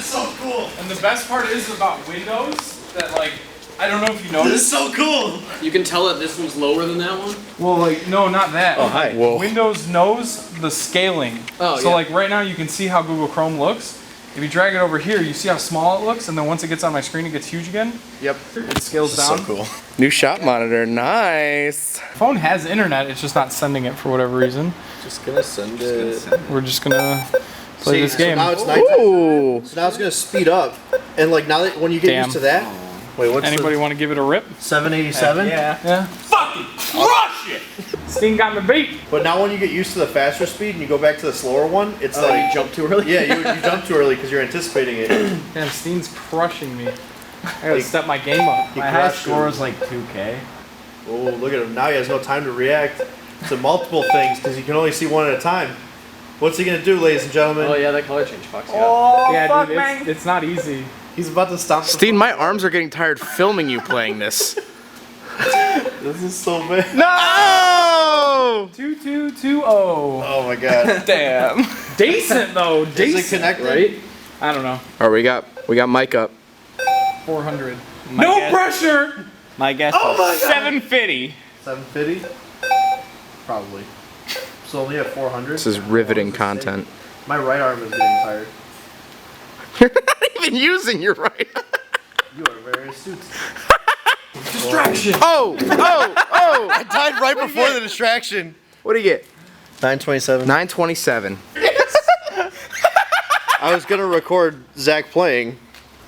so cool. And the best part is about windows that like, I don't know if you noticed. This is so cool. You can tell that this one's lower than that one? Well, like, no, not that. Oh, hi. Whoa. Windows knows the scaling. Oh, so like right now you can see how Google Chrome looks. If you drag it over here, you see how small it looks, and then once it gets on my screen, it gets huge again. Yep. It scales down. So cool. New shop monitor, nice. Phone has internet, it's just not sending it for whatever reason. Just gonna send it. We're just gonna play this game. So now it's nighttime. Ooh. So now it's gonna speed up, and like now that when you get used to that. Wait, what's Anybody want to give it a rip? 787? Yeah. Fucking crush it! Steen got me beat. But now when you get used to the faster speed and you go back to the slower one, it's like you jump too early? Yeah, you jump too early because you're anticipating it. Damn, Steen's crushing me. I gotta step my game up. He My high crushed score you. is like 2K. Oh, look at him. Now he has no time to react to multiple things because he can only see one at a time. What's he gonna do, ladies and gentlemen? Oh yeah, that color change fucks you up. Oh, Yeah, fuck, dude, man. it's not easy. He's about to stop. Steen, my arms are getting tired filming you playing this. This is so bad. No! 2220. Oh my god. Damn. Decent though. Is it Decent. connected? Right? I don't know. All right, we got Mike up. 400. My No guess- pressure. My guess Oh my is God. 750. 750? Probably. So only at 400? This is riveting content. My right arm is getting tired. You're not even using your right. You are very astute. Distraction. Oh! I died right before the distraction. What do you get? 927. 927. I was gonna record Zach playing,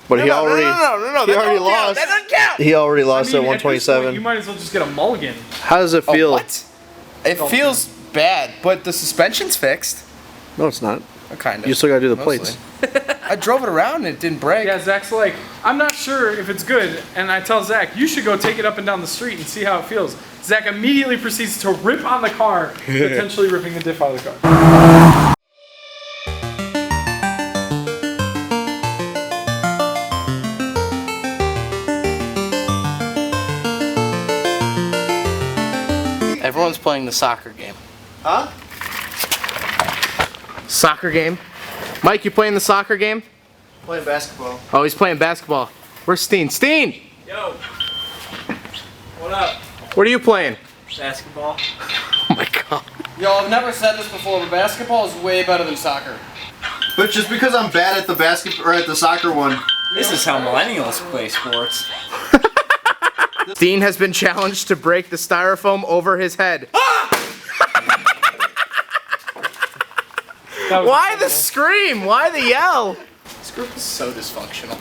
but he No, already that already don't count. lost. That doesn't count. He already lost I mean, at at this point, 127. you might as well just get a mulligan. How does it feel? What? It feels bad, but the suspension's fixed. No, it's not. Kind of. You still gotta do the Mostly. plates. I drove it around and it didn't break. Yeah, Zach's like, I'm not sure if it's good, and I tell Zach, you should go take it up and down the street and see how it feels. Zach immediately proceeds to rip on the car, potentially ripping the diff out of the car. Everyone's playing the soccer game. Huh? Soccer game? Mike, you playing the soccer game? Playing basketball. Oh, he's playing basketball. Where's Steen? Steen! Yo. What up? What are you playing? Basketball. Oh my god. Yo, I've never said this before, but basketball is way better than soccer. But just because I'm bad at the basketball or at the soccer one. This is how millennials play sports. Steen has been challenged to break the styrofoam over his head. Why the scream? Why the yell? This group is so dysfunctional.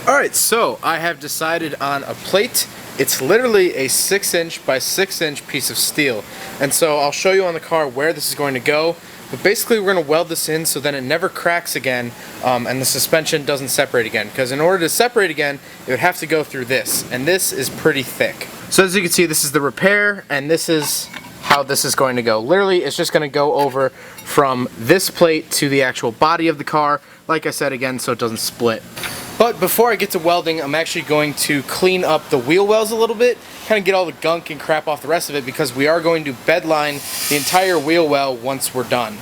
Alright, so I have decided on a plate. It's literally a 6" by 6" piece of steel. And so I'll show you on the car where this is going to go. But basically we're going to weld this in so then it never cracks again and the suspension doesn't separate again. Because in order to separate again, it would have to go through this. And this is pretty thick. So as you can see, this is the repair and this is how this is going to go. Literally, it's just going to go over from this plate to the actual body of the car. Like I said again, so it doesn't split. But before I get to welding, I'm actually going to clean up the wheel wells a little bit, kind of get all the gunk and crap off the rest of it because we are going to bedline the entire wheel well once we're done.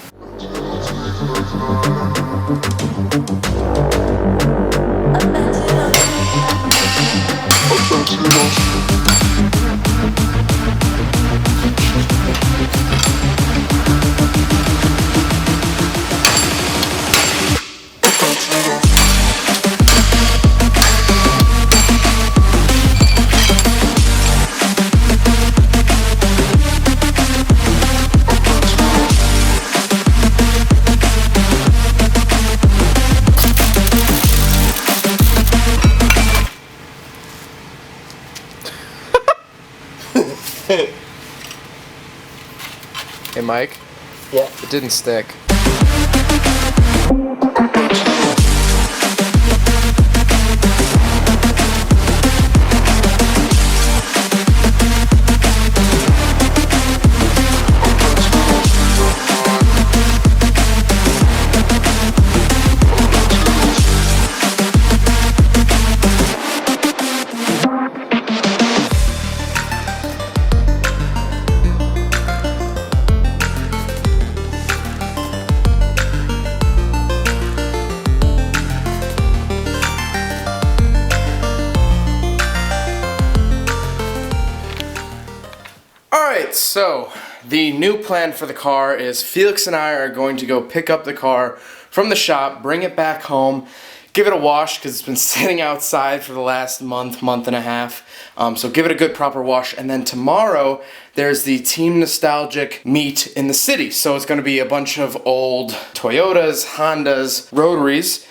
Hey Mike? Yeah. It didn't stick. Alright, so the new plan for the car is Felix and I are going to go pick up the car from the shop, bring it back home, give it a wash because it's been sitting outside for the last month and a half. So give it a good proper wash, and then tomorrow there's the Team Nostalgic meet in the city. So it's going to be a bunch of old Toyotas, Hondas, Rotaries.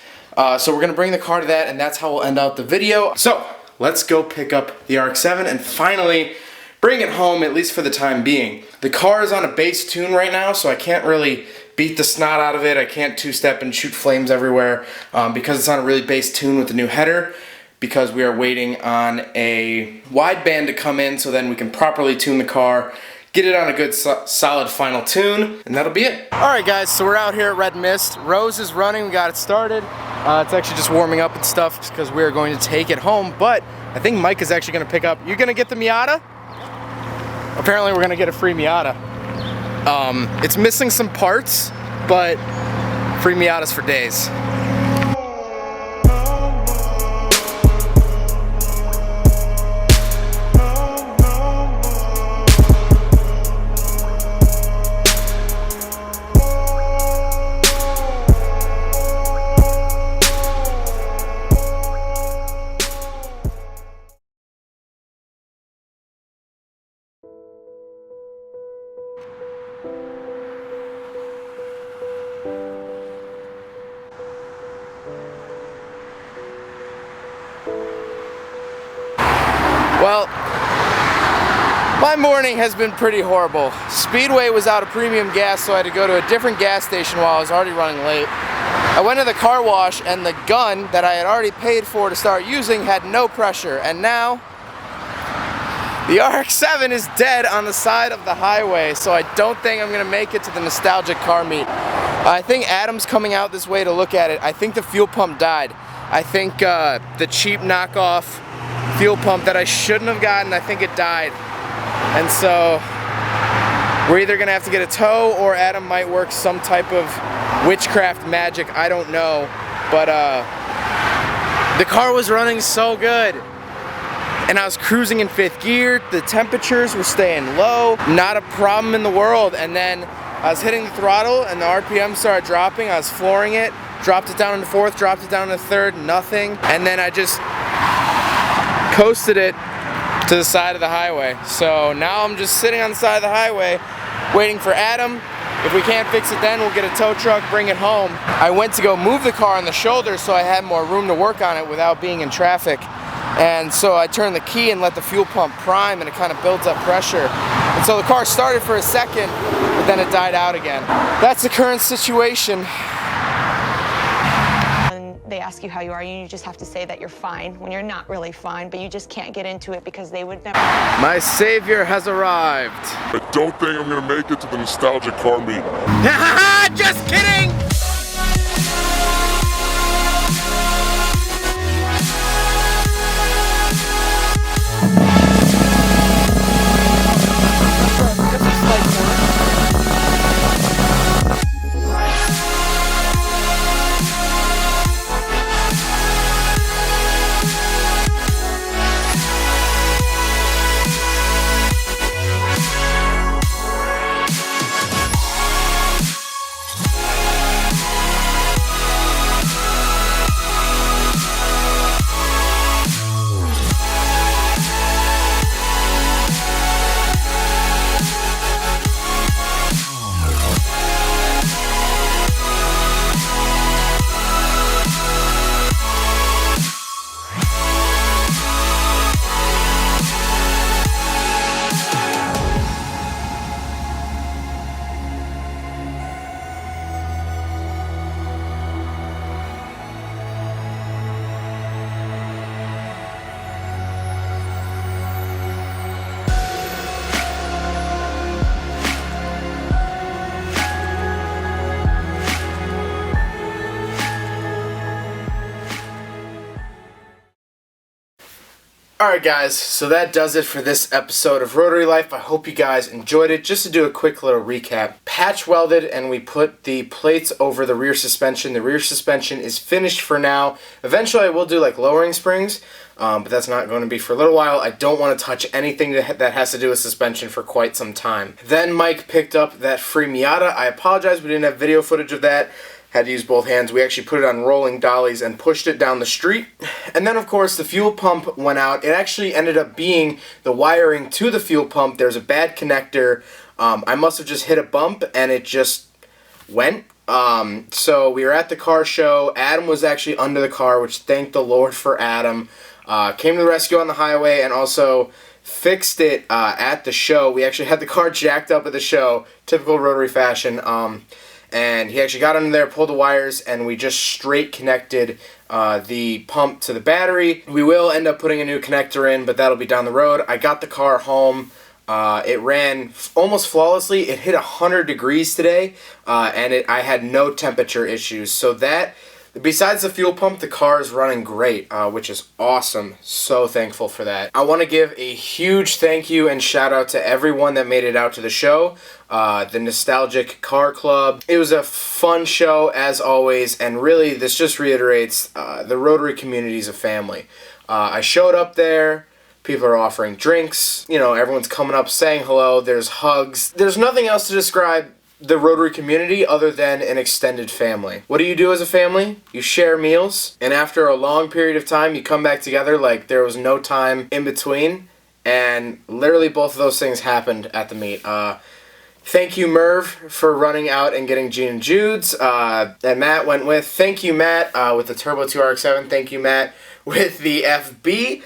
So we're going to bring the car to that, and that's how we'll end out the video. So let's go pick up the RX-7 and finally bring it home, at least for the time being. The car is on a bass tune right now, so I can't really beat the snot out of it. I can't two-step and shoot flames everywhere because it's on a really bass tune with the new header, because we are waiting on a wideband to come in so then we can properly tune the car, get it on a good solid final tune, and that'll be it. Alright guys, so we're out here at Red Mist. Rose is running, we got it started. It's actually just warming up and stuff because we're going to take it home, but I think Mike is actually going to pick up. You're going to get the Miata? Apparently we're gonna get a free Miata. It's missing some parts, but free Miatas for days. Well, my morning has been pretty horrible. Speedway was out of premium gas, so I had to go to a different gas station while I was already running late. I went to the car wash, and the gun that I had already paid for to start using had no pressure, and now the RX-7 is dead on the side of the highway, so I don't think I'm gonna make it to the nostalgic car meet. I think Adam's coming out this way to look at it. I think the fuel pump died. I think the cheap knockoff fuel pump that I shouldn't have gotten, I think it died. And so we're either gonna have to get a tow, or Adam might work some type of witchcraft magic, I don't know. But the car was running so good, and I was cruising in 5th gear, the temperatures were staying low, not a problem in the world. And then I was hitting the throttle and the RPM started dropping. I was flooring it, dropped it down into 4th, dropped it down into 3rd, nothing. And then I just coasted it to the side of the highway. So now I'm just sitting on the side of the highway waiting for Adam. If we can't fix it then, we'll get a tow truck, bring it home. I went to go move the car on the shoulder so I had more room to work on it without being in traffic. And so I turned the key and let the fuel pump prime, and it kind of builds up pressure. And so the car started for a second, but then it died out again. That's the current situation. They ask you how you are, you just have to say that you're fine when you're not really fine, but you just can't get into it because they would never. My savior has arrived. I don't think I'm gonna make it to the nostalgic car meet. Just kidding! Alright guys, so that does it for this episode of Rotary Life. I hope you guys enjoyed it. Just to do a quick little recap, patch welded and we put the plates over the rear suspension. The rear suspension is finished for now. Eventually I will do like lowering springs, but that's not going to be for a little while. I don't want to touch anything that has to do with suspension for quite some time. Then Mike picked up that free Miata. I apologize, we didn't have video footage of that. Had to use both hands. We actually put it on rolling dollies and pushed it down the street. And then of course the fuel pump went out. It actually ended up being the wiring to the fuel pump. There's a bad connector. I must have just hit a bump and it just went. So we were at the car show. Adam was actually under the car, which thank the Lord for Adam. Came to the rescue on the highway and also fixed it at the show. We actually had the car jacked up at the show, typical Rotary fashion. And he actually got under there, pulled the wires, and we just straight connected the pump to the battery. We will end up putting a new connector in, but that'll be down the road. I got the car home. It ran almost flawlessly. It hit 100 degrees today, and I had no temperature issues. So that, besides the fuel pump, the car is running great, which is awesome. So thankful for that. I want to give a huge thank you and shout out to everyone that made it out to the show. The Nostalgic Car Club. It was a fun show as always, and really this just reiterates the Rotary community is a family. I showed up there. People are offering drinks. You know, everyone's coming up saying hello. There's hugs. There's nothing else to describe the Rotary community other than an extended family. What do you do as a family? You share meals, and after a long period of time you come back together like there was no time in between, and literally both of those things happened at the meet. Thank you, Merv, for running out and getting Gene and Jude's. And Matt went with. Thank you, Matt, with the Turbo 2 RX-7. Thank you, Matt, with the FB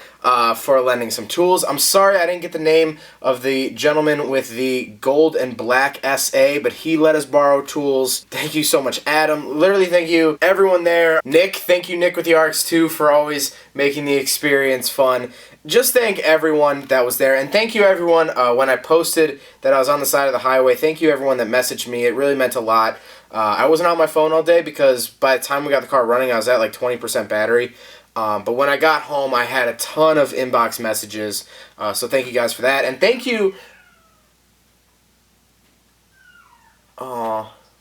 for lending some tools. I'm sorry I didn't get the name of the gentleman with the gold and black SA, but he let us borrow tools. Thank you so much, Adam. Literally, thank you, everyone there. Nick, thank you, Nick, with the RX-2 for always making the experience fun. Just thank everyone that was there, and thank you everyone when I posted that I was on the side of the highway. Thank you everyone that messaged me. It really meant a lot. I wasn't on my phone all day because by the time we got the car running, I was at like 20% battery. But when I got home, I had a ton of inbox messages. So thank you guys for that, and thank you.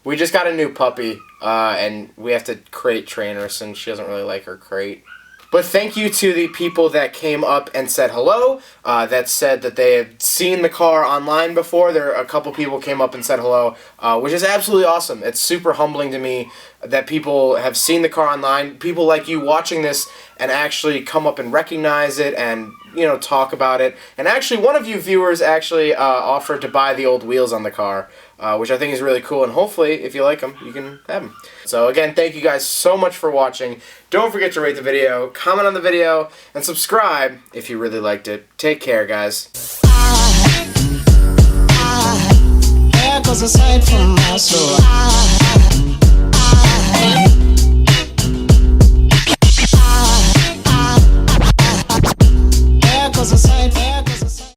We just got a new puppy, and we have to crate train her since she doesn't really like her crate. But thank you to the people that came up and said hello, that said that they had seen the car online before. There are a couple people came up and said hello, which is absolutely awesome. It's super humbling to me that people have seen the car online. People like you watching this and actually come up and recognize it and, you know, talk about it. And actually, one of you viewers actually offered to buy the old wheels on the car, which I think is really cool. And hopefully, if you like them, you can have them. So again, thank you guys so much for watching. Don't forget to rate the video, comment on the video, and subscribe if you really liked it. Take care, guys. There goes a sight from my soul.